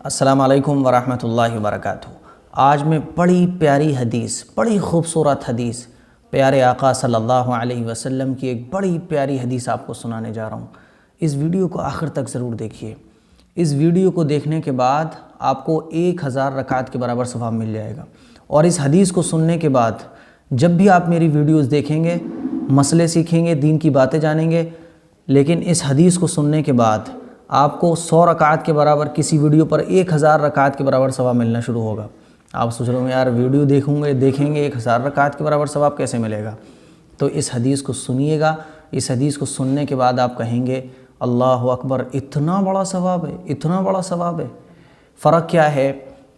السلام علیکم ورحمۃ اللہ وبرکاتہ۔ آج میں بڑی پیاری حدیث، بڑی خوبصورت حدیث، پیارے آقا صلی اللہ علیہ وسلم کی ایک بڑی پیاری حدیث آپ کو سنانے جا رہا ہوں۔ اس ویڈیو کو آخر تک ضرور دیکھیے۔ اس ویڈیو کو دیکھنے کے بعد آپ کو 1000 رکعت کے برابر ثواب مل جائے گا، اور اس حدیث کو سننے کے بعد جب بھی آپ میری ویڈیوز دیکھیں گے، مسئلے سیکھیں گے، دین کی باتیں جانیں گے، لیکن اس حدیث کو سننے کے بعد آپ کو 100 رکعت کے برابر کسی ویڈیو پر 1000 رکعت کے برابر ثواب ملنا شروع ہوگا۔ آپ سوچ رہے ہوں یار ویڈیو دیکھیں گے 1000 رکعت کے برابر ثواب کیسے ملے گا؟ تو اس حدیث کو سنیے گا۔ اس حدیث کو سننے کے بعد آپ کہیں گے اللہ اکبر، اتنا بڑا ثواب ہے، اتنا بڑا ثواب ہے۔ فرق کیا ہے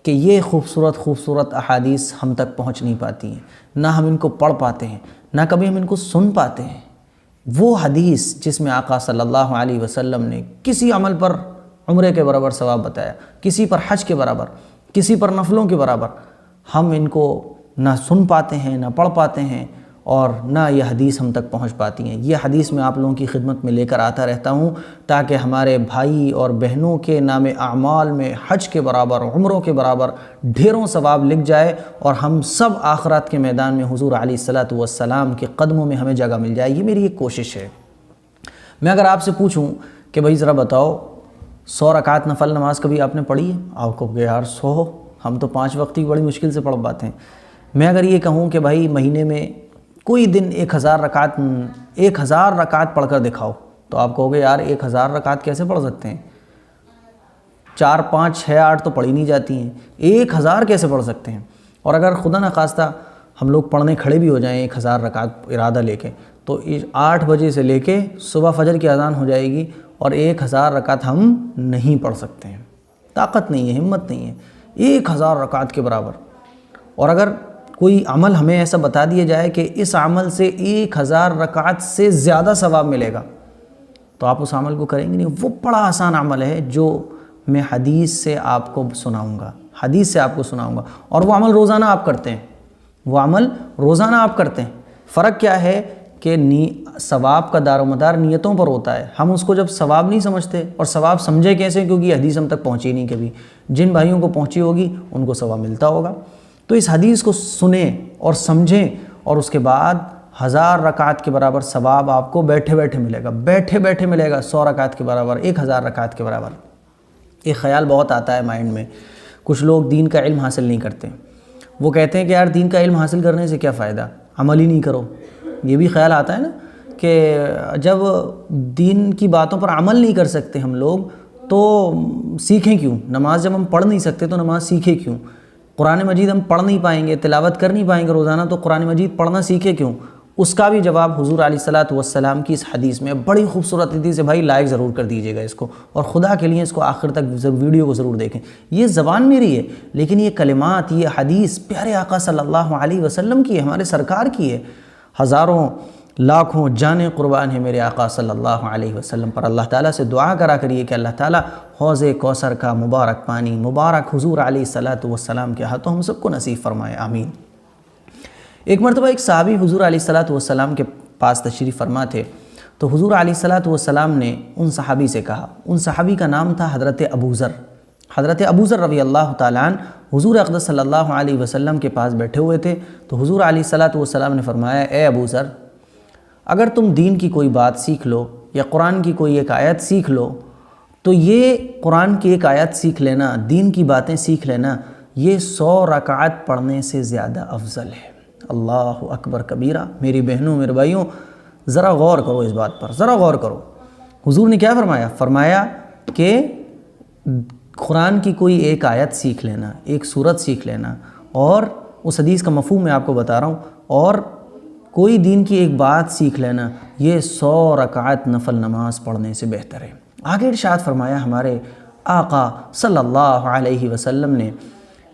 کہ یہ خوبصورت احادیث ہم تک پہنچ نہیں پاتی ہیں، نہ ہم ان کو پڑھ پاتے ہیں، نہ کبھی ہم ان کو سن پاتے ہیں۔ وہ حدیث جس میں آقا صلی اللہ علیہ وسلم نے کسی عمل پر عمرے کے برابر ثواب بتایا، کسی پر حج کے برابر، کسی پر نفلوں کے برابر، ہم ان کو نہ سن پاتے ہیں، نہ پڑھ پاتے ہیں، اور نہ یہ حدیث ہم تک پہنچ پاتی ہیں۔ یہ حدیث میں آپ لوگوں کی خدمت میں لے کر آتا رہتا ہوں تاکہ ہمارے بھائی اور بہنوں کے نام اعمال میں حج کے برابر، عمروں کے برابر ڈھیروں ثواب لکھ جائے، اور ہم سب آخرت کے میدان میں حضور علیہ الصلوۃ والسلام کے قدموں میں ہمیں جگہ مل جائے۔ یہ میری ایک کوشش ہے۔ میں اگر آپ سے پوچھوں کہ بھائی ذرا بتاؤ 100 رکعت نفل نماز کبھی آپ نے پڑھی ہے؟ آپ کو کہ یار 100 ہم تو 5 وقت ہی بڑی مشکل سے پڑھ پاتے ہیں۔ میں اگر یہ کہوں کہ بھائی مہینے میں کوئی دن 1000 رکعت پڑھ کر دکھاؤ، تو آپ کہو گے یار 1000 رکعت کیسے پڑھ سکتے ہیں؟ 4 5 6 8 تو پڑھی نہیں جاتی ہیں، 1000 کیسے پڑھ سکتے ہیں؟ اور اگر خدا نخواستہ ہم لوگ پڑھنے کھڑے بھی ہو جائیں 1000 رکعت ارادہ لے کے، تو 8 بجے سے لے کے صبح فجر کی اذان ہو جائے گی، اور 1000 رکعت ہم نہیں پڑھ سکتے ہیں۔ طاقت نہیں ہے، ہمت نہیں ہے 1000 رکعت کے برابر۔ اور اگر کوئی عمل ہمیں ایسا بتا دیا جائے کہ اس عمل سے 1000 رکعت سے زیادہ ثواب ملے گا، تو آپ اس عمل کو کریں گے نہیں؟ وہ بڑا آسان عمل ہے جو میں حدیث سے آپ کو سناؤں گا، اور وہ عمل روزانہ آپ کرتے ہیں۔ فرق کیا ہے کہ ثواب کا دار و مدار نیتوں پر ہوتا ہے۔ ہم اس کو جب ثواب نہیں سمجھتے، اور ثواب سمجھے کیسے؟ کیونکہ یہ حدیث ہم تک پہنچی نہیں کبھی۔ جن بھائیوں کو پہنچی ہوگی ان کو ثواب ملتا ہوگا۔ تو اس حدیث کو سنیں اور سمجھیں، اور اس کے بعد 1000 رکعت کے برابر ثواب آپ کو بیٹھے بیٹھے ملے گا 100 رکعت کے برابر، 1000 رکعت کے برابر۔ ایک خیال بہت آتا ہے مائنڈ میں، کچھ لوگ دین کا علم حاصل نہیں کرتے، وہ کہتے ہیں کہ یار دین کا علم حاصل کرنے سے کیا فائدہ، عمل ہی نہیں کرو۔ یہ بھی خیال آتا ہے نا کہ جب دین کی باتوں پر عمل نہیں کر سکتے ہم لوگ تو سیکھیں کیوں؟ نماز جب ہم پڑھ نہیں سکتے تو نماز سیکھیں کیوں؟ قرآن مجید ہم پڑھ نہیں پائیں گے، تلاوت کر نہیں پائیں گے روزانہ، تو قرآن مجید پڑھنا سیکھے کیوں؟ اس کا بھی جواب حضور علیہ الصلوۃ والسلام کی اس حدیث میں، بڑی خوبصورت حدیث ہے بھائی، لائک ضرور کر دیجیے گا اس کو، اور خدا کے لیے اس کو آخر تک ویڈیو کو ضرور دیکھیں۔ یہ زبان میری ہے، لیکن یہ کلمات، یہ حدیث پیارے آقا صلی اللہ علیہ وسلم کی ہے، ہمارے سرکار کی ہے۔ ہزاروں لاکھوں جانیں قربان ہے میرے آقا صلی اللہ علیہ وسلم پر۔ اللہ تعالیٰ سے دعا کرا کریے کہ اللہ تعالیٰ حوض کوثر کا مبارک پانی مبارک حضور علیہ الصلوۃ والسلام کے ہاتھوں ہم سب کو نصیب فرمائے، آمین۔ ایک مرتبہ ایک صحابی حضور علیہ الصلوۃ والسلام کے پاس تشریف فرما تھے، تو حضور علیہ الصلوۃ والسلام نے ان صحابی سے کہا، ان صحابی کا نام تھا حضرت ابو ذر۔ حضرت ابو ذر رضی اللہ تعالیٰ عنہ حضور اقدس صلی اللہ علیہ وسلم کے پاس بیٹھے ہوئے تھے، تو حضور علیہ الصلوۃ والسلام نے فرمایا، اے ابو ذر، اگر تم دین کی کوئی بات سیکھ لو یا قرآن کی کوئی ایک آیت سیکھ لو، تو یہ قرآن کی ایک آیت سیکھ لینا، دین کی باتیں سیکھ لینا، یہ 100 رکعت پڑھنے سے زیادہ افضل ہے۔ اللہ اکبر کبیرہ۔ میری بہنوں، میرے بھائیوں، ذرا غور کرو اس بات پر، ذرا غور کرو۔ حضور نے کیا فرمایا؟ فرمایا کہ قرآن کی کوئی ایک آیت سیکھ لینا، ایک سورت سیکھ لینا، اور اس حدیث کا مفہوم میں آپ کو بتا رہا ہوں، اور کوئی دین کی ایک بات سیکھ لینا، یہ 100 رکعت نفل نماز پڑھنے سے بہتر ہے۔ آگے ارشاد فرمایا ہمارے آقا صلی اللہ علیہ وسلم نے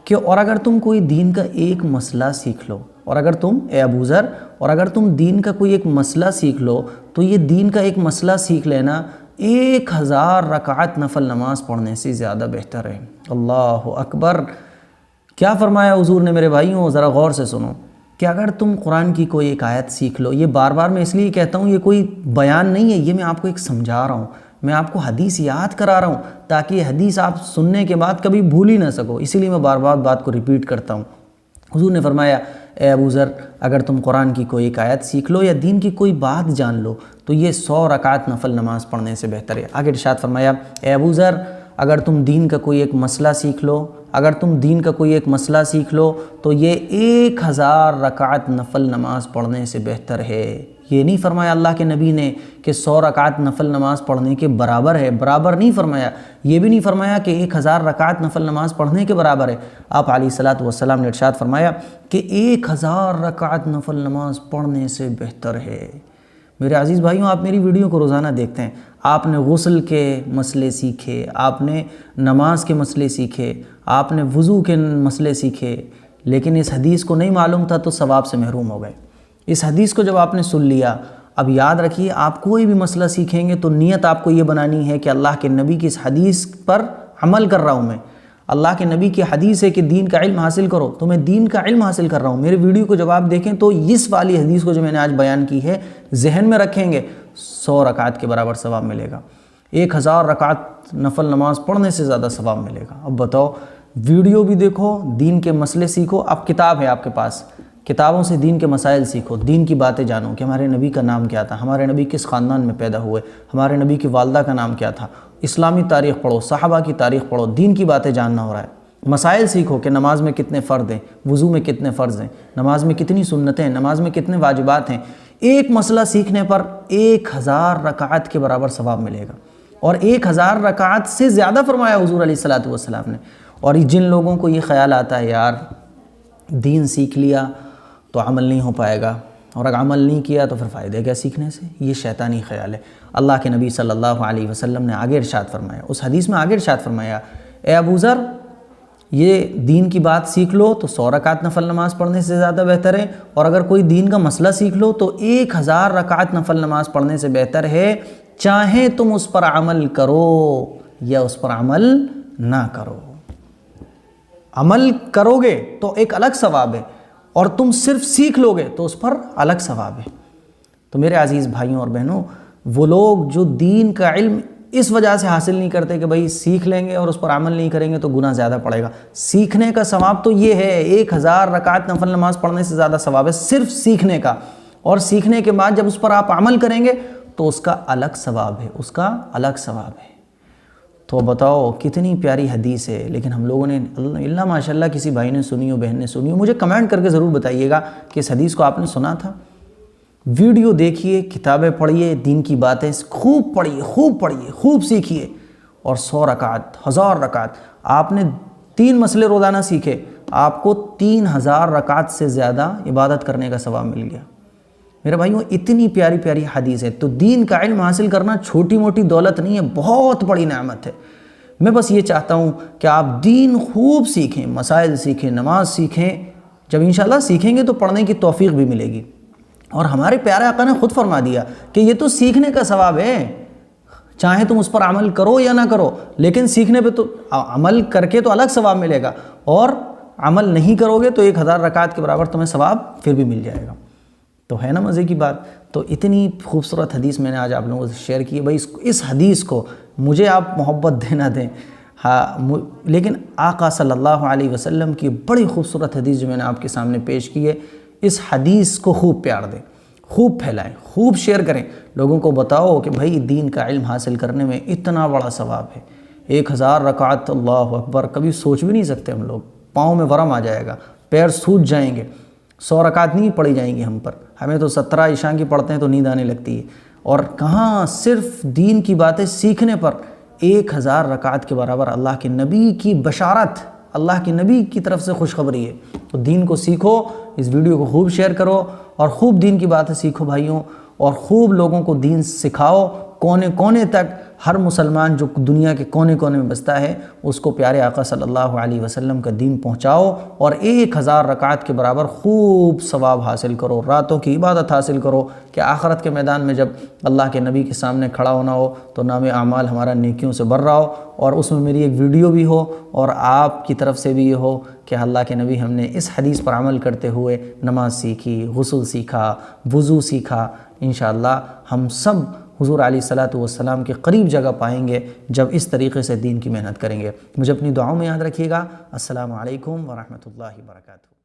کہ اور اگر تم کوئی دین کا ایک مسئلہ سیکھ لو، اور اگر تم اے ابو ذر، اور اگر تم دین کا کوئی ایک مسئلہ سیکھ لو، تو یہ دین کا ایک مسئلہ سیکھ لینا 1000 رکعت نفل نماز پڑھنے سے زیادہ بہتر ہے۔ اللہ اکبر۔ کیا فرمایا حضور نے میرے بھائیوں؟ ذرا غور سے سنو کہ اگر تم قرآن کی کوئی ایک آیت سیکھ لو، یہ بار بار میں اس لیے کہتا ہوں، یہ کوئی بیان نہیں ہے، یہ میں آپ کو ایک سمجھا رہا ہوں میں آپ کو حدیث یاد کرا رہا ہوں تاکہ یہ حدیث آپ سننے کے بعد کبھی بھول ہی نہ سکو، اسی لیے میں بار بار بات کو ریپیٹ کرتا ہوں۔ حضور نے فرمایا اے ابو ذر اگر تم قرآن کی کوئی ایک آیت سیکھ لو یا دین کی کوئی بات جان لو تو یہ 100 رکعت نفل نماز پڑھنے سے بہتر ہے۔ آگے ارشاد فرمایا اے ابو ذر اگر تم دین کا کوئی ایک مسئلہ سیکھ لو، اگر تم دین کا کوئی ایک مسئلہ سیکھ لو تو یہ 1000 رکعت نفل نماز پڑھنے سے بہتر ہے۔ یہ نہیں فرمایا اللہ کے نبی نے کہ 100 رکعت نفل نماز پڑھنے کے برابر ہے، برابر نہیں فرمایا۔ یہ بھی نہیں فرمایا کہ 1000 رکعت نفل نماز پڑھنے کے برابر ہے۔ آپ علیہ الصلوۃ والسلام نے ارشاد فرمایا کہ 1000 رکعت نفل نماز پڑھنے سے بہتر ہے۔ میرے عزیز بھائیوں، آپ میری ویڈیو کو روزانہ دیکھتے ہیں، آپ نے غسل کے مسئلے سیکھے، آپ نے نماز کے مسئلے سیکھے، آپ نے وضو کے مسئلے سیکھے، لیکن اس حدیث کو نہیں معلوم تھا تو ثواب سے محروم ہو گئے۔ اس حدیث کو جب آپ نے سن لیا، اب یاد رکھیے آپ کوئی بھی مسئلہ سیکھیں گے تو نیت آپ کو یہ بنانی ہے کہ اللہ کے نبی کی اس حدیث پر عمل کر رہا ہوں میں، اللہ کے نبی کی حدیث ہے کہ دین کا علم حاصل کرو تو میں دین کا علم حاصل کر رہا ہوں۔ میرے ویڈیو کو جب آپ دیکھیں تو اس والی حدیث کو جو میں نے آج بیان کی ہے ذہن میں رکھیں گے، 100 رکعت کے برابر ثواب ملے گا، 1000 رکعت نفل نماز پڑھنے سے زیادہ ثواب ملے گا۔ اب بتاؤ، ویڈیو بھی دیکھو، دین کے مسئلے سیکھو، اب کتاب ہے آپ کے پاس، کتابوں سے دین کے مسائل سیکھو، دین کی باتیں جانو کہ ہمارے نبی کا نام کیا تھا، ہمارے نبی کس خاندان میں پیدا ہوئے، ہمارے نبی کی والدہ کا نام کیا تھا، اسلامی تاریخ پڑھو، صحابہ کی تاریخ پڑھو، دین کی باتیں جاننا ہو رہا ہے۔ مسائل سیکھو کہ نماز میں کتنے فرض ہیں، وضو میں کتنے فرض ہیں، نماز میں کتنی سنتیں ہیں، نماز میں کتنے واجبات ہیں۔ ایک مسئلہ سیکھنے پر 1000 رکعت کے برابر ثواب ملے گا، اور 1000 رکعت سے زیادہ فرمایا حضور علیہ الصلوۃ والسلام نے۔ اور جن لوگوں کو یہ خیال آتا ہے یار دین سیکھ لیا تو عمل نہیں ہو پائے گا، اور اگر عمل نہیں کیا تو پھر فائدہ کیا سیکھنے سے، یہ شیطانی خیال ہے۔ اللہ کے نبی صلی اللہ علیہ وسلم نے آگے ارشاد فرمایا، اس حدیث میں آگے ارشاد فرمایا اے ابو ذر یہ دین کی بات سیکھ لو تو 100 رکعت نفل نماز پڑھنے سے زیادہ بہتر ہے، اور اگر کوئی دین کا مسئلہ سیکھ لو تو 1000 رکعت نفل نماز پڑھنے سے بہتر ہے، چاہے تم اس پر عمل کرو یا اس پر عمل نہ کرو۔ عمل کرو گے تو ایک الگ ثواب ہے، اور تم صرف سیکھ لو گے تو اس پر الگ ثواب ہے۔ تو میرے عزیز بھائیوں اور بہنوں، وہ لوگ جو دین کا علم اس وجہ سے حاصل نہیں کرتے کہ بھئی سیکھ لیں گے اور اس پر عمل نہیں کریں گے تو گناہ زیادہ پڑے گا، سیکھنے کا ثواب تو یہ ہے 1000 رکعت نفل نماز پڑھنے سے زیادہ ثواب ہے صرف سیکھنے کا، اور سیکھنے کے بعد جب اس پر آپ عمل کریں گے تو اس کا الگ ثواب ہے، اس کا الگ ثواب ہے۔ تو بتاؤ کتنی پیاری حدیث ہے، لیکن ہم لوگوں نے اللہ ماشاءاللہ کسی بھائی نے سنی ہو، بہن نے سنی ہو، مجھے کمنٹ کر کے ضرور بتائیے گا کہ اس حدیث کو آپ نے سنا تھا۔ ویڈیو دیکھیے، کتابیں پڑھیے، دین کی باتیں خوب پڑھیے، خوب سیکھیے، اور 100 رکعت 1000 رکعت آپ نے 3 مسئلے روزانہ سیکھے، آپ کو 3000 رکعت سے زیادہ عبادت کرنے کا ثواب مل گیا۔ میرے بھائیوں اتنی پیاری پیاری حدیث ہے، تو دین کا علم حاصل کرنا چھوٹی موٹی دولت نہیں ہے، بہت بڑی نعمت ہے۔ میں بس یہ چاہتا ہوں کہ آپ دین خوب سیکھیں، مسائل سیکھیں، نماز سیکھیں، جب انشاءاللہ سیکھیں گے تو پڑھنے کی توفیق بھی ملے گی۔ اور ہمارے پیارے آقا نے خود فرما دیا کہ یہ تو سیکھنے کا ثواب ہے، چاہے تم اس پر عمل کرو یا نہ کرو، لیکن سیکھنے پہ تو عمل کر کے تو الگ ثواب ملے گا، اور عمل نہیں کرو گے تو 1000 رکعت کے برابر تمہیں ثواب پھر بھی مل جائے گا۔ تو ہے نا مزے کی بات۔ تو اتنی خوبصورت حدیث میں نے آج آپ لوگوں سے شیئر کی ہے۔ بھائی اس حدیث کو مجھے آپ محبت دینا دیں، ہاں، لیکن آقا صلی اللہ علیہ وسلم کی بڑی خوبصورت حدیث جو میں نے آپ کے سامنے پیش کی ہے، اس حدیث کو خوب پیار دیں، خوب پھیلائیں، خوب شیئر کریں، لوگوں کو بتاؤ کہ بھائی دین کا علم حاصل کرنے میں اتنا بڑا ثواب ہے۔ 1000 رکعت، اللہ اکبر، کبھی سوچ بھی نہیں سکتے ہم لوگ، پاؤں میں ورم آ جائے گا، پیر سوج جائیں گے۔ 100 رکعت نہیں پڑھی جائیں گی ہم پر، ہمیں تو 17 عشاء کی پڑھتے ہیں تو نیند آنے لگتی ہے، اور کہاں صرف دین کی باتیں سیکھنے پر 1000 رکعت کے برابر اللہ کے نبی کی بشارت، اللہ کے نبی کی طرف سے خوشخبری ہے۔ تو دین کو سیکھو، اس ویڈیو کو خوب شیئر کرو، اور خوب دین کی باتیں سیکھو بھائیوں، اور خوب لوگوں کو دین سکھاؤ، کونے کونے تک ہر مسلمان جو دنیا کے کونے کونے میں بستا ہے اس کو پیارے آقا صلی اللہ علیہ وسلم کا دین پہنچاؤ، اور 1000 رکعت کے برابر خوب ثواب حاصل کرو، راتوں کی عبادت حاصل کرو، کہ آخرت کے میدان میں جب اللہ کے نبی کے سامنے کھڑا ہونا ہو تو نام اعمال ہمارا نیکیوں سے بھر رہا ہو، اور اس میں میری ایک ویڈیو بھی ہو، اور آپ کی طرف سے بھی یہ ہو کہ اللہ کے نبی ہم نے اس حدیث پر عمل کرتے ہوئے نماز سیکھی، غسل سیکھا، وضو سیکھا۔ انشاءاللہ ہم سب حضور علیہ الصلوۃ والسلام کے قریب جگہ پائیں گے جب اس طریقے سے دین کی محنت کریں گے۔ مجھے اپنی دعاؤں میں یاد رکھیے گا۔ السلام علیکم ورحمۃ اللہ وبرکاتہ۔